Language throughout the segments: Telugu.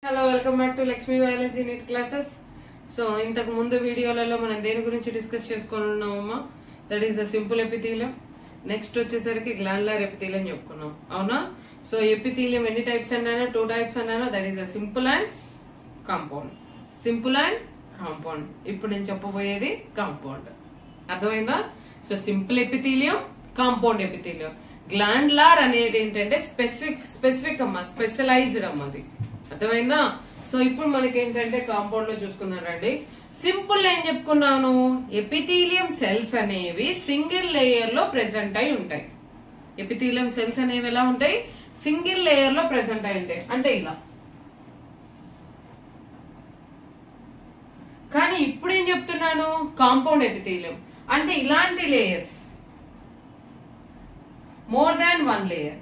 Hello welcome back to Lakshmi biology NEET classes. So ఇంతకు ముందు వీడియోలలో మనం దేని గురించి డిస్కస్ చేసుకొని ఉన్నామమ్మా, that is the simple epithelium. Next వచ్చేసరికి గ్లాండ్యులర్ ఎపిథీలియం చెప్పుకున్నాం, అవునా? సో ఎపిథీలియం ఎన్ని టైప్స్ అన్నానో, 2 టైప్స్ అన్నానో, that is the simple and compound. Simple and compound. ఇప్పుడు నేను చెప్పబోయేది కాంపౌండ్. అర్థమైందా? So simple epithelium, compound epithelium. Glandular అనేది ఏంటంటే స్పెసిఫిక్ అమ్మా, స్పెషలైజ్డ్ అమ్మా, అది అర్థమైందా? సో ఇప్పుడు మనకి ఏంటంటే కాంపౌండ్ లో చూసుకుందాం రండి. సింపుల్ ఏం చెప్పుకున్నాను, ఎపిథీలియం సెల్స్ అనేవి సింగిల్ లేయర్ లో ప్రెసెంట్ అయి ఉంటాయి. ఎపిథీలియం సెల్స్ అనేవి ఎలా ఉంటాయి? సింగిల్ లేయర్ లో ప్రెసెంట్ అయి ఉంటాయి, అంటే ఇలా. కానీ ఇప్పుడు ఏం చెప్తున్నాను, కాంపౌండ్ ఎపిథీలియం అంటే ఇలాంటి layers, more than 1 layer,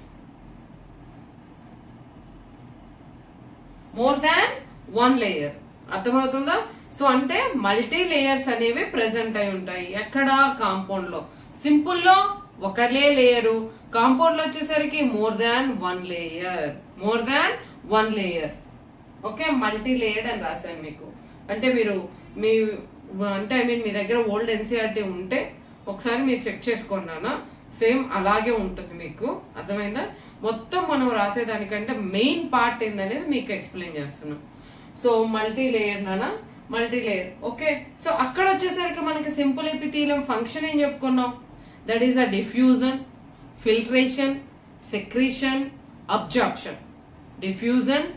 more than 1 layer. అర్థమవుతుందా? సో అంటే మల్టీ లేయర్స్ అనేవి ప్రెసెంట్ అయి ఉంటాయి. ఎక్కడ? కాంపౌండ్ లో. సింపుల్ లో ఒకటే లేయరు, కాంపౌండ్ లో వచ్చేసరికి more than 1 layer, more than 1 layer. Okay, multi layered అని రాశాను మీకు. అంటే మీరు మీ దగ్గర ఓల్డ్ ఎన్సీఆర్టీ ఉంటే ఒకసారి మీరు చెక్ చేసుకోండి, సేమ్ అలాగే ఉంటుంది మీకు. అర్థమైందా? మొత్తం మనం రాసేదానికంటే మెయిన్ పార్ట్ ఏందనేది మీకు ఎక్స్ప్లెయిన్ చేస్తున్నాం. సో మల్టీ లేయర్ నానా, మల్టీ లేయర్. ఓకే, సో అక్కడ వచ్చేసరికి మనకి సింపుల్ ఎపిథీలియం ఫంక్షన్ ఏం చెప్పుకున్నాం, that is a diffusion, filtration, secretion, absorption. Diffusion,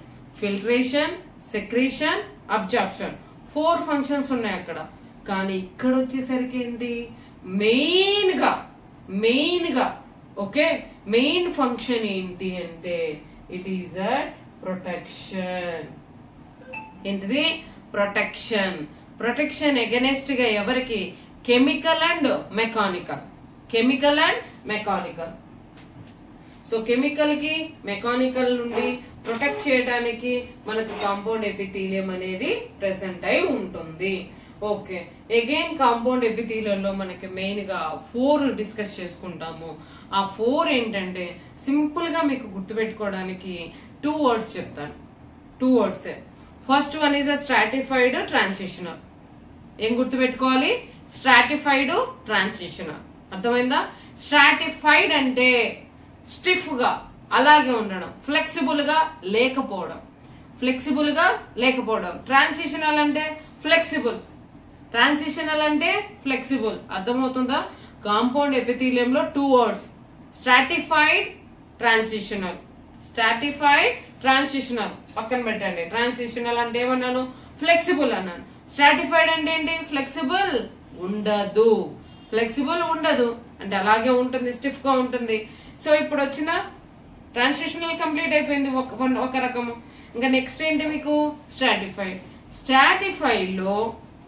filtration, secretion, absorption, 4 functions ఉన్నాయి అక్కడ. కానీ ఇక్కడ వచ్చేసరికి ఏంటి, మెయిన్ గా ఓకే, మెయిన్ ఫంక్షన్ ఏంటి అంటే ఇట్ ఈస్ అ ప్రొటెక్షన్. ఏంటిది? ప్రొటెక్షన్. ప్రొటెక్షన్ ఎగనెస్ట్ గా ఎవరికి? Chemical and mechanical. Chemical and mechanical. So chemical కి మెకానికల్ నుండి ప్రొటెక్ట్ చేయడానికి మనకు కాంపౌండ్ ఎపిథీలియం అనేది ప్రెసెంట్ అయి ఉంటుంది. ఓకే, అగైన్ కాంపౌండ్ ఎపిథీలియం లో మనకి మెయిన్ గా 4 డిస్కస్ చేసుకుంటాము. ఆ 4 ఏంటంటే సింపుల్ గా మీకు గుర్తుపెట్టుకోవడానికి 2 వర్డ్స్ చెప్తాను. 2 words. First one is a stratified, transitional. ఏం గుర్తుపెట్టుకోవాలి? Stratified, transitional. అర్థమైందా? స్ట్రాటిఫైడ్ అంటే స్టిఫ్ గా అలాగే ఉండడం, ఫ్లెక్సిబుల్ గా లేకపోవడం, ఫ్లెక్సిబుల్ గా లేకపోవడం. ట్రాన్సిషనల్ అంటే ఫ్లెక్సిబుల్, ట్రాన్సిషనల్ అంటే ఫ్లెక్సిబుల్. అర్థమవుతుందా? కాంపౌండ్ ఎపిథీలియం లో 2 words, stratified, transitional. Stratified, transitional పక్కన పెట్టండి. ట్రాన్సిషనల్ అంటే ఏమన్నాను? ఫ్లెక్సిబుల్ అన్నాను. స్ట్రాటిఫైడ్ అంటే ఏంటి? ఫ్లెక్సిబుల్ ఉండదు. ఫ్లెక్సిబుల్ ఉండదు అంటే అలాగే ఉంటుంది, స్టిఫ్ గా ఉంటుంది. సో ఇప్పుడు వచ్చిన ట్రాన్సిషనల్ కంప్లీట్ అయిపోయింది ఒక రకము. ఇంకా నెక్స్ట్ ఏంటి మీకు? స్ట్రాటిఫైడ్. స్ట్రాటిఫైడ్ లో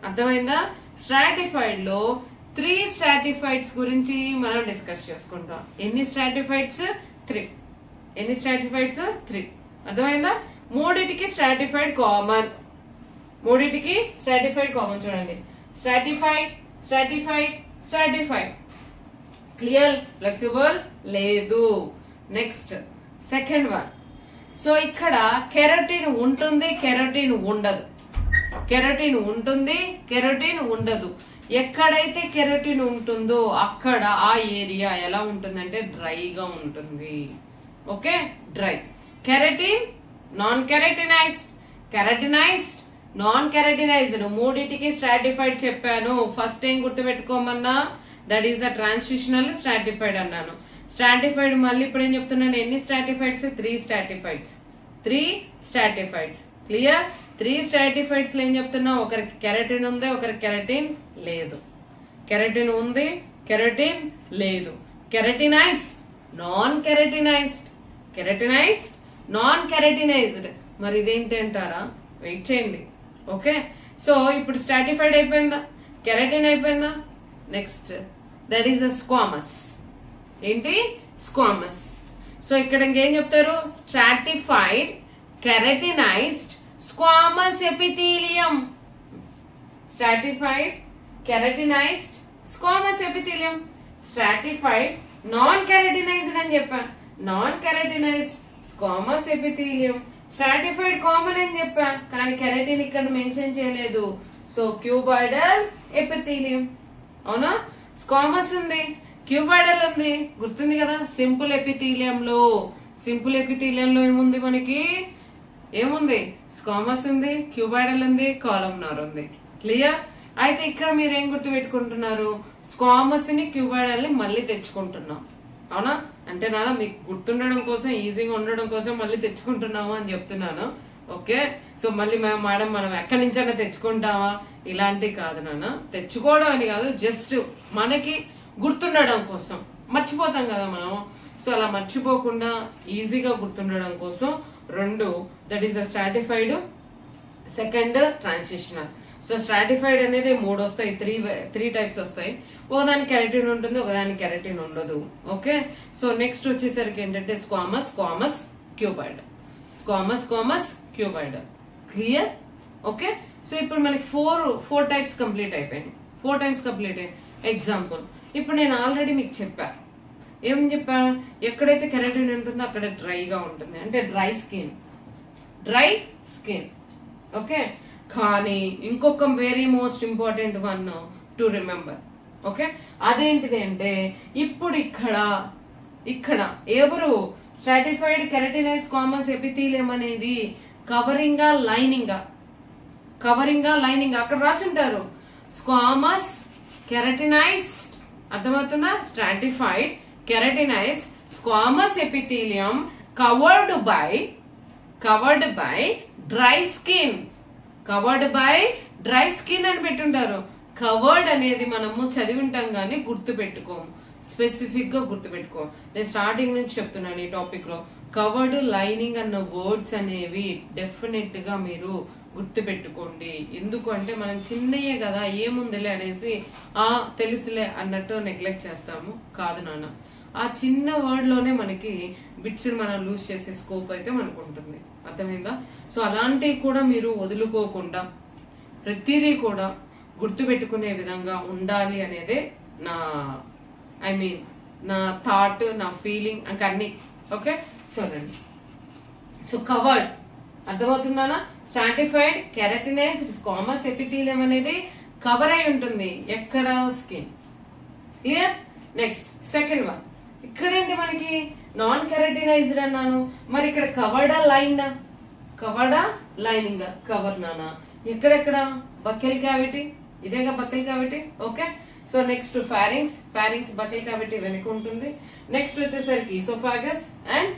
అర్థమైందా? స్ట్రాటిఫైడ్ లో 3 స్ట్రాటిఫైడ్స్ గురించి మనం డిస్కస్ చేసుకుంటాం. ఎన్ని స్ట్రాటిఫైడ్స్? 3. ఎన్ని స్ట్రాటిఫైడ్స్? 3. అర్థమైందా? 3టికి స్ట్రాటిఫైడ్ కామన్. 3టికి స్ట్రాటిఫైడ్ కామన్. చూడండి, stratified, stratified, stratified. Clear? Flexible లేదు. Next second one. సో ఇక్కడ కెరటిన్ ఉంటుంది, కెరటిన్ ఉండదు. కెరటిన్ ఉంటుంది, కెరటిన్ ఉండదు. ఎక్కడైతే కెరటిన్ ఉంటుందో అక్కడ ఆ ఏరియా ఎలా ఉంటుందంటే డ్రైగా ఉంటుంది. Okay, dry. Keratin, non keratinized, keratinized, non keratinized. 3టికి స్ట్రాటిఫైడ్ చెప్పాను. ఫస్ట్ ఏం గుర్తుపెట్టుకోమన్నా, that is a transitional stratified అన్నాను. స్ట్రాటిఫైడ్ మళ్ళీ ఇప్పుడు ఏం చెప్తున్నాను, ఎన్ని స్ట్రాటిఫైడ్స్? 3 స్ట్రాటిఫైడ్స్. 3 స్ట్రాటిఫైడ్స్. క్లియర్? 3 స్ట్రాటిఫైడ్స్ లో ఏం చెప్తున్నా, ఒకరికి కెరటిన్ ఉంది, ఒకరికి కెరటిన్ లేదు. కెరటిన్ ఉంది, కెరటిన్ లేదు. Keratinized, non keratinized, keratinized, non keratinized. మరి ఇదేంటి అంటారా? వెయిట్ చేయండి. ఓకే, సో ఇప్పుడు స్ట్రాటిఫైడ్ అయిపోయిందా, కెరటిన్ అయిపోయిందా? Next that is a squamous. ఏంటి? స్క్వామస్. సో ఇక్కడ ఇంకేం చెప్తారు? Stratified, keratinized, squamous epithelium. Stratified, keratinized, squamous epithelium. Stratified, non keratinized అని చెప్పాను. Non keratinized, squamous epithelium. Stratified common అని చెప్పా, కానీ కెరటిన్ ఇక్కడ మెన్షన్ చేయలేదు. So cuboidal epithelium. అవునా? స్క్వామస్ ఉంది, క్యూబాయిడల్ ఉంది, గుర్తుంది కదా. సింపుల్ ఎపిథీలియంలో ఏముంది మనకి? ఏముంది? స్క్వామస్ ఉంది, క్యూబాయిడల్ ఉంది, కాలమ్నార్ ఉంది. క్లియర్? అయితే ఇక్కడ మీరు ఏం గుర్తు పెట్టుకుంటున్నారు? స్క్వామస్ ని క్యూబాయిడల్ ని మళ్ళీ తెచ్చుకుంటున్నాం. అవునా? అంటే నాన్న మీకు గుర్తుండడం కోసం, ఈజీగా ఉండడం కోసం మళ్ళీ తెచ్చుకుంటున్నాము అని చెప్తున్నాను. ఓకే, సో మళ్ళీ మేడం మనం ఎక్కడి నుంచైనా తెచ్చుకుంటామా? ఇలాంటివి కాదు నాన్న. తెచ్చుకోవడం అని కాదు, జస్ట్ మనకి గుర్తుండడం కోసం. మర్చిపోతాం కదా మనం. సో అలా మర్చిపోకుండా ఈజీగా గుర్తుండడం కోసం రెండు, that is stratified, second transitional. So stratified అనేది 3 వస్తాయి, త్రీ టైప్స్ వస్తాయి. ఒకదానికి కెరటిన్ ఉంటుంది, ఒకదానికి కెరటిన్ ఉండదు. ఓకే, సో నెక్స్ట్ వచ్చేసరికి ఏంటంటే squamous cuboidal. Clear? Okay, so ఇప్పుడు మనకి ఫోర్ టైప్స్ కంప్లీట్ అయిపోయినాయి. 4 టైమ్స్ కంప్లీట్ అయ్యాయి. ఎగ్జాంపుల్, ఇప్పుడు నేను ఆల్రెడీ మీకు చెప్పా. ఏం చెప్పా? ఎక్కడైతే కెరటిన్ ఉంటుందో అక్కడ డ్రైగా ఉంటుంది, అంటే డ్రై స్కిన్. ఓకే, కానీ ఇంకొక very most important one to remember. Okay, అదేంటిది అంటే ఇప్పుడు ఇక్కడ ఎవరు స్ట్రాటిఫైడ్ కెరటినైజ్ స్క్వామస్ ఎపిథీలియం అనేది కవరింగ్ లైనింగ్ అక్కడ రాసి ఉంటారు. స్క్వామస్ కెరటినైజ్డ్, అర్థమవుతుందా? Stratified keratinize squamous epithelium covered by dry skin అని పెట్టుంటారు. కవర్డ్ అనేది మనము చదివి ఉంటాం కానీ గుర్తు పెట్టుకోము, స్పెసిఫిక్ గా గుర్తు పెట్టుకోము. నేను స్టార్టింగ్ నుంచి చెప్తున్నాను ఈ టాపిక్ లో. కవర్డ్, లైనింగ్ అన్న వర్డ్స్ అనేవి డెఫినెట్ గా మీరు గుర్తు పెట్టుకోండి. ఎందుకు అంటే మనం చిన్నయే కదా, ఏముందిలే అనేసి తెలుసులే అన్నట్టు నెగ్లెక్ట్ చేస్తాము. కాదు నాన్న, ఆ చిన్న వర్డ్ లోనే మనకి బిట్స్ మనం లూజ్ చేసే స్కోప్ అయితే మనకు ఉంటుంది. అర్థమైందా? సో అలాంటివి కూడా మీరు వదులుకోకుండా ప్రతిదీ కూడా గుర్తు పెట్టుకునే విధంగా ఉండాలి అనేదే నా థాట్, నా ఫీలింగ్, ఇంకా అన్ని. ఓకే, సో రండి. సో కవర్డ్ అర్థమవుతుందా? స్ట్రాటిఫైడ్ కెరటినైజ్డ్ స్క్వామస్ ఎపిథీలియం అనేది కవర్ అయి ఉంటుంది. ఎక్కడ? Skin. Clear? Next second one. ఇక్కడేంటి మనకి నాన్ కెరటినైజ్డ్ అన్నాను, మరి ఇక్కడ కవర్డా లైనింగ్? కవర్ నానా. ఎక్కడెక్కడ? బకెల్ క్యావిటీ, ఇదేగా buckle cavity. Okay, so next pharynx buckle cavity వెనుక ఉంటుంది. నెక్స్ట్ వచ్చేసరికి ఈసోఫాగస్ అండ్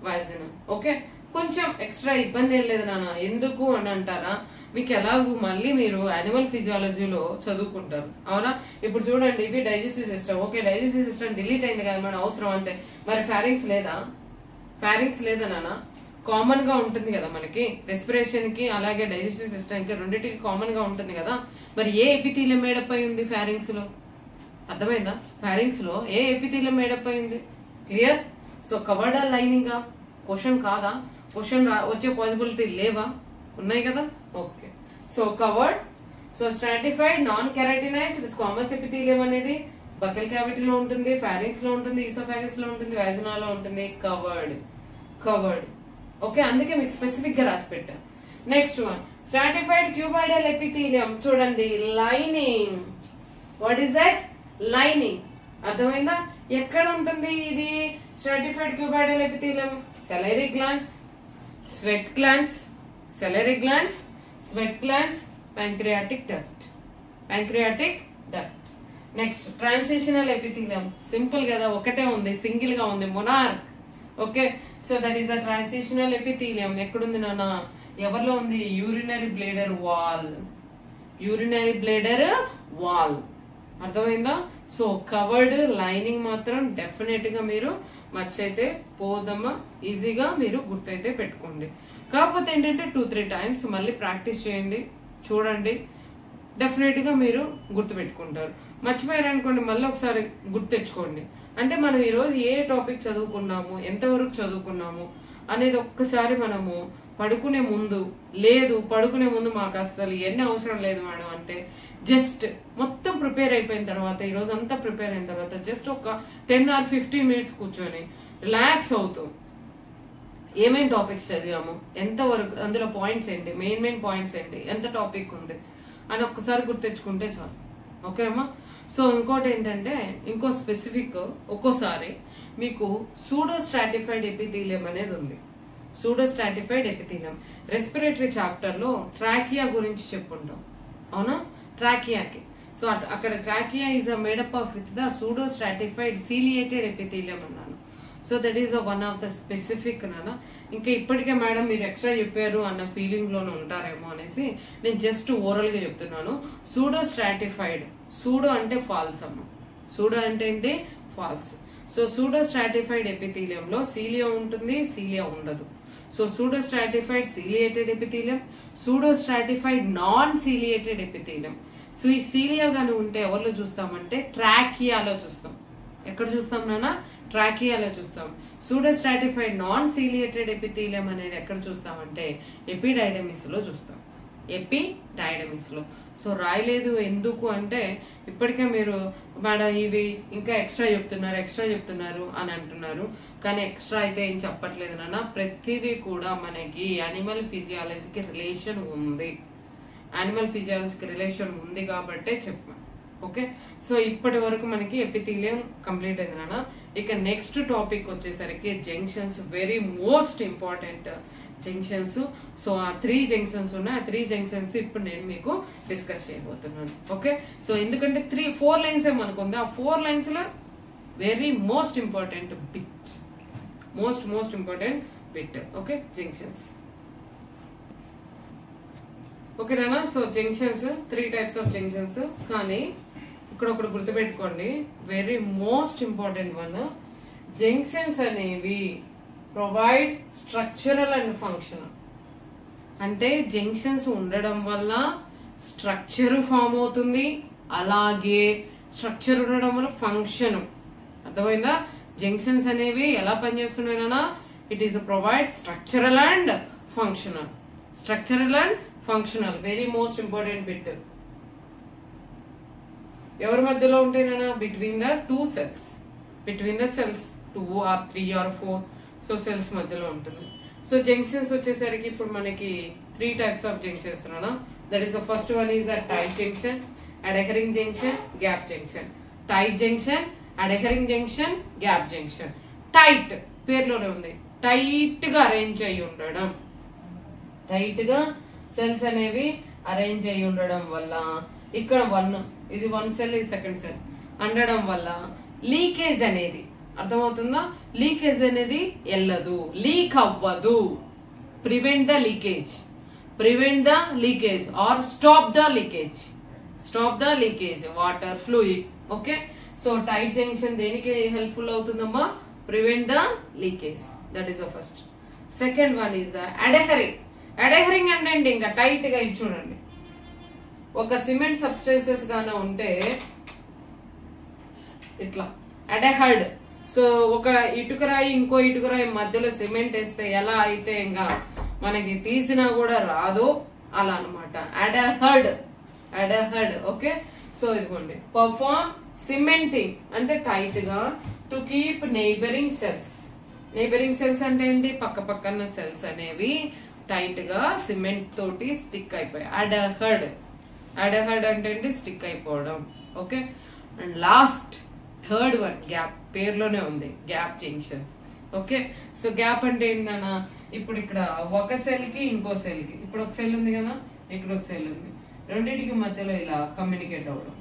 వాజినా. ఓకే, కొంచెం ఎక్స్ట్రా ఇబ్బంది ఏం లేదు నాన్న. ఎందుకు అని అంటారా? మీకు ఎలాగూ మళ్ళీ మీరు యానిమల్ ఫిజియాలజీలో చదువుకుంటారు. అవునా? ఇప్పుడు చూడండి, ఇవి digestive system. Okay, digestive system delete అయింది కదా మన అవసరం అంటే, మరి ఫారింక్స్ లేదా నాన్న? కామన్ గా ఉంటుంది కదా మనకి, రెస్పిరేషన్ కి అలాగే డైజెస్టివ్ సిస్టమ్ కి రెండింటికి కామన్ గా ఉంటుంది కదా. మరి ఏ ఎపిథీలియం మేడప్ అయి ఉంది ఫారింక్స్ లో? అర్థమైందా? ఫారింక్స్ లో ఏ ఎపిథీలియం మేడప్ అయింది? క్లియర్? సో కవర్డా లైనింగ్ క్వశ్చన్ కాదా? క్వశ్చన్ వచ్చే పాసిబిలిటీ లేవా? ఉన్నాయి కదా. Okay, so covered. So stratified non keratinized squamous epithelium అనేది బకెల్ క్యావిటీలో ఉంటుంది, ఫారింక్స్ లో ఉంటుంది, ఈసోఫాగస్ లో ఉంటుంది, వాజినాలో ఉంటుంది. కవర్డ్. ఓకే, అందుకే మీకు స్పెసిఫిక్ గా రాసి పెట్టా. Next one, stratified cuboidal epithelium. చూడండి, lining. What is that? Lining. అర్థమైందా? ఎక్కడ ఉంటుంది ఇది? Stratified cuboidal epithelium salivary glands, sweat glands, pancreatic duct. Next, transitional epithelium. Simple కదా, ఒకటే ఉంది, సింగిల్ గా ఉంది, monarch. Okay, so that is a transitional epithelium. ఎక్కడుంది నాన్న? ఎవరిలో ఉంది? Urinary బ్లేడర్ wall. అర్థమైందా? సో కవర్డ్ లైనింగ్ మాత్రం డెఫినెట్ గా మీరు మర్చైతే పోదమ్మా, ఈజీగా మీరు గుర్తైతే పెట్టుకోండి. కాకపోతే ఏంటంటే 2-3 టైమ్స్ మళ్ళీ ప్రాక్టీస్ చేయండి, చూడండి, డెఫినెట్ గా మీరు గుర్తు పెట్టుకుంటారు. మర్చిపోయారనుకోండి, మళ్ళీ ఒకసారి గుర్తు తెచ్చుకోండి. అంటే మనం ఈరోజు ఏ టాపిక్ చదువుకున్నాము, ఎంతవరకు చదువుకున్నాము అనేది ఒక్కసారి మనము పడుకునే ముందు మాకు అసలు ఎన్ని అవసరం లేదు మేడం అంటే, జస్ట్ మొత్తం ప్రిపేర్ అయిపోయిన తర్వాత, ఈరోజు అంతా ప్రిపేర్ అయిన తర్వాత జస్ట్ ఒక 10 or 15 minutes కూర్చొని రిలాక్స్ అవుతూ ఏమేం టాపిక్స్ చదివాము, ఎంతవరకు అందులో పాయింట్స్ ఏంటి, మెయిన్ పాయింట్స్ ఏంటి, ఎంత టాపిక్ ఉంది అని ఒక్కసారి గుర్తించుకుంటే చాలు. ఓకే అమ్మా. సో ఇంకోటి ఏంటంటే ఇంకో స్పెసిఫిక్ ఒక్కోసారి మీకు సూడో స్ట్రాటిఫైడ్ ఎపిథీలియం అనేది ఉంది. Pseudo stratified epithelium respiratory chapter లో ట్రాకియా గురించి చెప్పుకుంటాం, అవునా? ట్రాకియాకి సో అక్కడ trachea is made up of with the pseudo stratified ciliated epithelium అన్నాను. So that is one of the specific నాన్న. ఇంకా ఇప్పటికే మేడం మీరు ఎక్స్ట్రా చెప్పారు అన్న ఫీలింగ్ లోనే ఉంటారేమో అనేసి నేను జస్ట్ ఓవరాల్ గా చెప్తున్నాను. సూడో స్ట్రాటిఫైడ్, సూడో అంటే ఫాల్స్ అమ్మ, సూడో అంటే ఏంటి? ఫాల్స్. సో సూడో స్ట్రాటిఫైడ్ ఎపిథీలియంలో సీలియా ఉంటుంది, సీలియా ఉండదు. So pseudo stratified ciliated epithelium, pseudo stratified non ciliated epithelium. So ఈ సీలియా గాని ఉంటే ఎవరిలో చూస్తామంటే ట్రాకియాలో చూస్తాం. ఎక్కడ చూస్తాం నాన్న? ట్రాకియాలో చూస్తాం. Pseudo stratified non ciliated epithelium అనేది ఎక్కడ చూస్తామంటే ఎపిడైడమిస్ లో చూస్తాం, ఎపిడైడమిస్ లో. సో రాయలేదు ఎందుకు అంటే ఇప్పటికే మీరు మేడం ఇవి ఇంకా ఎక్స్ట్రా చెప్తున్నారు అని అంటున్నారు. కానీ ఎక్స్ట్రా అయితే ఏం చెప్పట్లేదు నాన్న. ప్రతిదీ కూడా మనకి యానిమల్ ఫిజియాలజీకి రిలేషన్ ఉంది, యానిమల్ ఫిజియాలజీకి రిలేషన్ ఉంది కాబట్టే చెప్పాను. ఓకే. సో ఇప్పటి వరకు మనకి ఎపిథీలియం కంప్లీట్ అయింది నాన్న. ఇక నెక్స్ట్ టాపిక్ వచ్చేసరికి junctions, very most important junctions. So ఆ 3 జంక్షన్స్ ఉన్నాయి. ఆ 3 జంక్షన్స్ ఇప్పుడు నేను మీకు డిస్కస్ చేయబోతున్నాను. ఓకే. సో ఎందుకంటే 4 లైన్స్ మనకు ఉంది. ఆ 4 లైన్స్ లో very most important bit, most important bit. Okay, junctions. ఓకేనా? So junctions 3 types of junctions. కానీ ఇక్కడ ఒకటి గుర్తుపెట్టుకోండి, very most important one. Junctions అనేవి ప్రొవైడ్ స్ట్రక్చరల్ అండ్ ఫంక్షనల్. అంటే జంక్షన్స్ ఉండడం వల్ల స్ట్రక్చర్ ఫామ్ అవుతుంది, అలాగే స్ట్రక్చర్ ఉండడం వల్ల ఫంక్షన్. అర్థమైందా? జంక్షన్స్ అనేవి ఎలా పనిచేస్తున్నాయినా, it is provide structural and functional. Structural and functional very most important bit. ఎవరి మధ్యలో ఉంటాయినా? Between the 2 cells, between the cells 2 or 3 or 4. So cells మధ్యలో ఉంటుంది. సో జంక్షన్స్ వచ్చేసరికి ఇప్పుడు మనకి 3 టైప్స్ ఆఫ్ జంక్షన్స్ అన్నా. That is the first one is a tight junction, adhering junction, gap junction. Tight junction, adhering junction, gap junction. Tight పేర్లోనే ఉంది, టైట్ గా అరేంజ్ అయి ఉండడం. టైట్ గా సెల్స్ అనేవి అరేంజ్ అయి ఉండడం వల్ల ఇక్కడ 1, ఇది 1 సెల్, ఇది 2nd సెల్ ఉండడం వల్ల లీకేజ్ అనేది, అర్థమవుతుందా? లీకేజ్ అనేది వెళ్ళదు, లీక్ అవ్వదు. Prevent the leakage, prevent the leakage or stop the leakage, stop the leakage water fluid. Okay. So tight junction దేనికి హెల్ప్ఫుల్ అవుతుందమ్మా? Prevent the leakage. That is the first. Second one is adhering. Adhering అంటే ఏంటి? ఇంకా టైట్ గా ఇది చూడండి, ఒక సిమెంట్ సబ్స్టెన్సెస్ గానే ఉంటే ఇట్లా అడెహర్డ్. సో ఒక ఇటుకరాయి ఇంకో ఇటుకరాయి మధ్యలో సిమెంట్ వేస్తే ఎలా అయితే ఇంకా మనకి తీసినా కూడా రాదో అలా అనమాట. అడెహర్డ్, అడెహర్డ్. ఓకే. సో ఇదిగోండి, పర్ఫార్మ్ సిమెంటింగ్ అంటే టైట్ గా to keep neighbouring cells. Neighbouring cells అంటే ఏంటి? పక్క పక్కన సెల్స్ అనేవి టైట్ గా సిమెంట్ తోటి స్టిక్ అయిపోయాయి. అడెహర్డ్, అడెహర్డ్ అంటే ఏంటి? స్టిక్ అయిపోవడం. Okay. And last third one gap, పేర్లోనే ఉంది, gap junctions. Okay. So gap అంటే ఏంటన్నా? ఇప్పుడు ఇక్కడ ఒక సెల్ కి ఇంకో సెల్ కి, ఇప్పుడు ఒక సెల్ ఉంది కదా, ఇక్కడ ఒక సెల్ ఉంది, రెండింటికి మధ్యలో ఇలా కమ్యూనికేట్ అవ్వడం.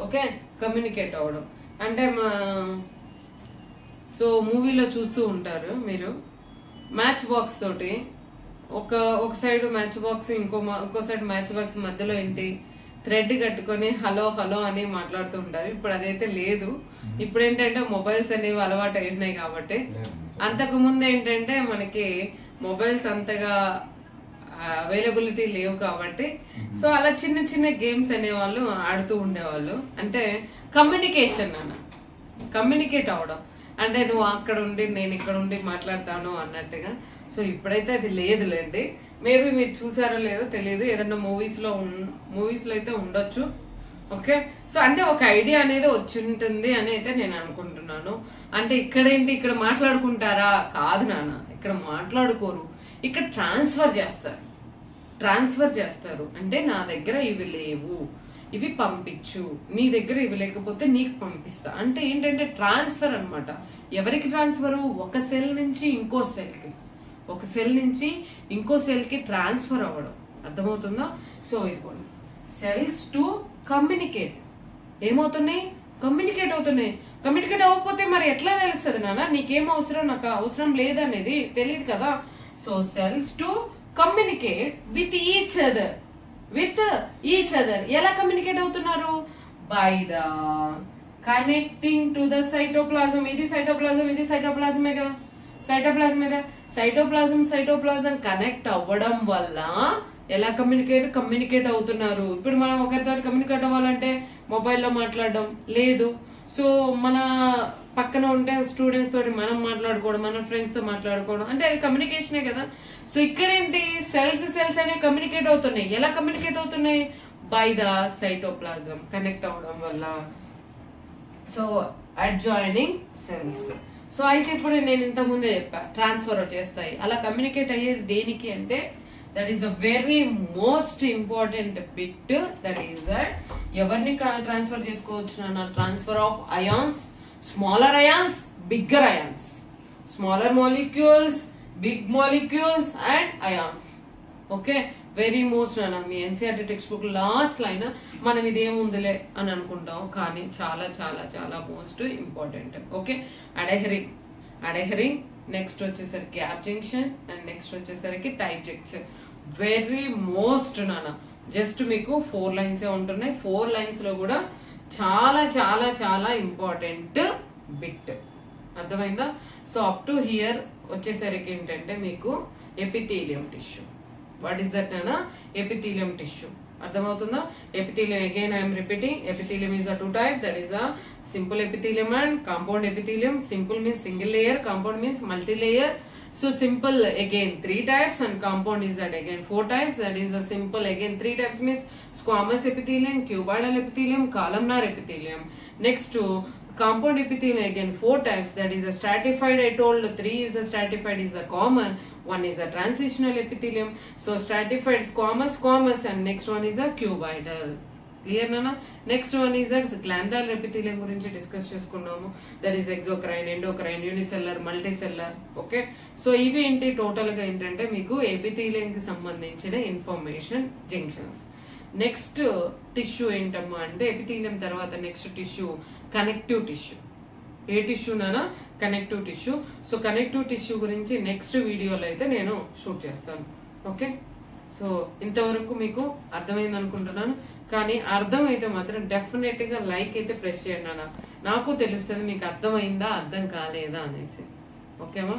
ఓకే, కమ్యూనికేట్ అవ్వడం అంటే సో మూవీలో చూస్తూ ఉంటారు మీరు, మ్యాచ్ బాక్స్ తోటి ఒక సైడ్ మ్యాచ్ బాక్స్, ఇంకో సైడ్ మ్యాచ్ బాక్స్ మధ్యలో ఏంటి? థ్రెడ్ కట్టుకొని హలో హలో అని మాట్లాడుతూ ఉంటారు. ఇప్పుడు అదైతే లేదు. ఇప్పుడు ఏంటంటే మొబైల్స్ అనేవి అలవాటు అయినాయి కాబట్టి. అంతకు ముందు ఏంటంటే మనకి మొబైల్స్ అంతగా అవైలబిలిటీ లేవు కాబట్టి సో అలా చిన్న చిన్న గేమ్స్ అనేవాళ్ళు ఆడుతూ ఉండేవాళ్ళు. అంటే కమ్యూనికేషన్ అన్న, కమ్యూనికేట్ అవడం అంటే నువ్వు అక్కడ ఉండి నేను ఇక్కడ ఉండి మాట్లాడతాను అన్నట్టుగా. సో ఇప్పుడైతే అది లేదులేండి. మేబీ మీరు చూసారో లేదో తెలియదు, ఏదన్నా మూవీస్ లో అయితే ఉండొచ్చు. ఓకే. సో అంటే ఒక ఐడియా అనేది వచ్చి ఉంటుంది అని అయితే నేను అనుకుంటున్నాను. అంటే ఇక్కడేంటి, ఇక్కడ మాట్లాడుకుంటారా? కాదు నాన్న, ఇక్కడ మాట్లాడుకోరు, ఇక్కడ ట్రాన్స్ఫర్ చేస్తారు. అంటే నా దగ్గర ఇవి లేవు, ఇవి పంపించు, నీ దగ్గర ఇవి లేకపోతే నీకు పంపిస్తా. అంటే ఏంటంటే ట్రాన్స్ఫర్ అన్నమాట. ఎవరికి ట్రాన్స్ఫర్? ఒక సెల్ నుంచి ఇంకో సెల్కి, ఒక సెల్ నుంచి ఇంకో సెల్కి ట్రాన్స్ఫర్ అవ్వడం. అర్థమవుతుందా? సో ఇదిగోండి, సెల్స్ టు కమ్యూనికేట్. ఏమవుతున్నాయి? కమ్యూనికేట్ అవుతున్నాయి. కమ్యూనికేట్ అవ్వకపోతే మరి ఎట్లా తెలుస్తుంది నాన్న నీకేం అవసరం, నాకు అవసరం లేదనేది తెలియదు కదా. So cells to communicate with each other. ఎలా కమ్యూనికేట్ అవుతున్నారు? By the connecting to the cytoplasm. ఇది సైటోప్లాజమే కదా, సైటోప్లాజం కనెక్ట్ అవ్వడం వల్ల ఎలా కమ్యూనికేట్ అవుతున్నారు. ఇప్పుడు మనం ఒకరితో కమ్యూనికేట్ అవ్వాలంటే మొబైల్లో మాట్లాడడం లేదు. సో మన పక్కన ఉంటే స్టూడెంట్స్ తోటి మనం మాట్లాడుకోవడం, మన ఫ్రెండ్స్ తో మాట్లాడుకోవడం, అంటే అది కమ్యూనికేషనే కదా. సో ఇక్కడ ఏంటి, సెల్స్ అనేవి కమ్యూనికేట్ అవుతున్నాయి. ఎలా కమ్యూనికేట్ అవుతున్నాయి? బై ద సైటోప్లాజం కనెక్ట్ అవ్వడం వల్ల. So adjoining cells. సో అయితే ఇప్పుడు నేను ఇంత ముందే చెప్పా, ట్రాన్స్ఫర్ వచ్చేస్తాయి. అలా కమ్యూనికేట్ అయ్యేది దేనికి అంటే, that is a very most important bit, that is that ఎవరిని ట్రాన్స్ఫర్ చేసుకోవచ్చు నాన్న? Transfer of ions, smaller ions, bigger ions, smaller molecules, big molecules and ions. Okay, very most నాన్న. మీ NCERT text book last line మనం ఇదేముందిలే అని అనుకుంటాం, కానీ చాలా చాలా చాలా most important. Okay, adhering, next వచ్చేసరికి గ్యాప్ జంక్షన్, అండ్ నెక్స్ట్ వచ్చేసరికి టైట్ జంక్షన్. వెరీ మోస్ట్ నాన్న. జస్ట్ మీకు 4 లైన్స్ ఉంటున్నాయి. 4 లైన్స్ లో కూడా చాలా చాలా చాలా ఇంపార్టెంట్ బిట్. అర్థమైందా? సో అప్ టు హియర్ వచ్చేసరికి ఏంటంటే మీకు epithelium tissue. What is that నాన్న? Epithelium tissue. అర్థమవుతుందా? Epithelium, again I'm repeating, epithelium is a 2 type, that is a simple epithelium and compound epithelium. Simple means single layer, compound means multi-layer. So simple again 3 types and compound is that again 4 types. That is a simple again 3 types means squamous epithelium, cuboidal epithelium, columnar epithelium. Next to compound epithelium again 4 types, that is a stratified. I told 3 is the stratified is the common, 1 is a transitional epithelium. So stratified squamous and next one is a cuboidal. Clear nana? Next one is that glandular epithelium gurinchi discuss cheskunnamu, that is exocrine, endocrine, unicellular, multicellular. Okay, so ivi enti total ga entante meeku epithelium ki sambandhinchina information junctions. Next tissue ఏంటమ్మా అంటే, ఎపిథీలియం తర్వాత నెక్స్ట్ టిష్యూ కనెక్టివ్ టిష్యూ. ఏ టిష్యూ నానా? Connective tissue. So connective tissue గురించి నెక్స్ట్ వీడియోలో అయితే నేను షూట్ చేస్తాను. ఓకే, సో ఇంతవరకు మీకు అర్థమైంది అనుకుంటున్నాను. కానీ అర్థమైతే మాత్రం డెఫినెట్ గా లైక్ అయితే ప్రెస్ చేయండి నాన్న, నాకు తెలుస్తుంది మీకు అర్థమైందా అర్థం కాలేదా అనేసి. ఓకేమా?